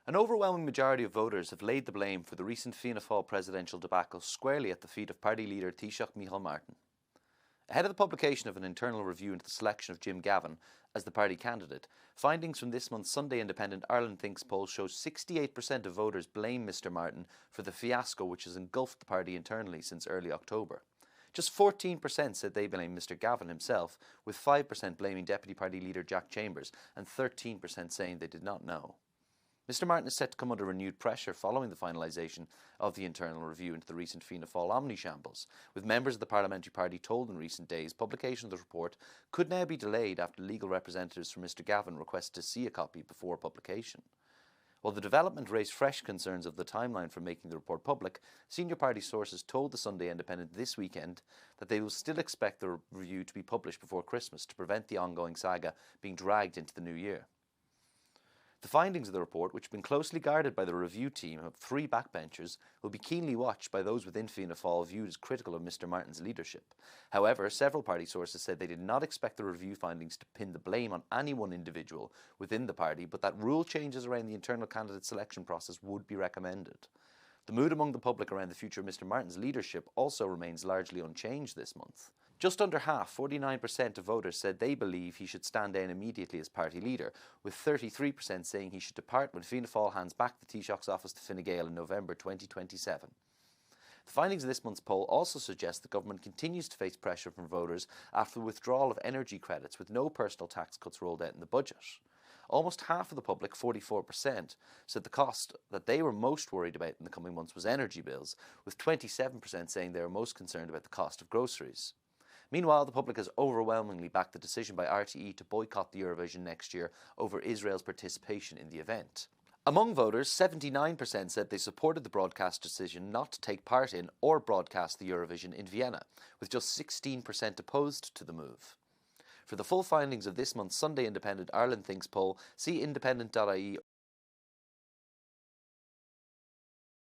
An overwhelming majority of voters have laid the blame for the recent Fianna Fáil presidential debacle squarely at the feet of party leader Taoiseach Micheál Martin. Ahead of the publication of an internal review into the selection of Jim Gavin as the party candidate, findings from this month's Sunday Independent Ireland Thinks poll show 68% of voters blame Mr Martin for the fiasco which has engulfed the party internally since early October. Just 14% said they blame Mr Gavin himself, with 5% blaming Deputy Party Leader Jack Chambers and 13% saying they did not know. Mr Martin is set to come under renewed pressure following the finalisation of the internal review into the recent Fianna Fáil omni-shambles, with members of the parliamentary party told in recent days publication of the report could now be delayed after legal representatives from Mr Gavin requested to see a copy before publication. While the development raised fresh concerns of the timeline for making the report public, senior party sources told the Sunday Independent this weekend that they will still expect the review to be published before Christmas to prevent the ongoing saga being dragged into the new year. The findings of the report, which have been closely guarded by the review team of 3 backbenchers, will be keenly watched by those within Fianna Fáil viewed as critical of Mr Martin's leadership. However, several party sources said they did not expect the review findings to pin the blame on any one individual within the party, but that rule changes around the internal candidate selection process would be recommended. The mood among the public around the future of Mr Martin's leadership also remains largely unchanged this month. Just under half, 49% of voters said they believe he should stand down immediately as party leader, with 33% saying he should depart when Fianna Fáil hands back the Taoiseach's office to Fine Gael in November 2027. The findings of this month's poll also suggest the government continues to face pressure from voters after the withdrawal of energy credits, with no personal tax cuts rolled out in the budget. Almost half of the public, 44%, said the cost that they were most worried about in the coming months was energy bills, with 27% saying they were most concerned about the cost of groceries. Meanwhile, the public has overwhelmingly backed the decision by RTE to boycott the Eurovision next year over Israel's participation in the event. Among voters, 79% said they supported the broadcast decision not to take part in or broadcast the Eurovision in Vienna, with just 16% opposed to the move. For the full findings of this month's Sunday Independent Ireland Thinks poll, see independent.ie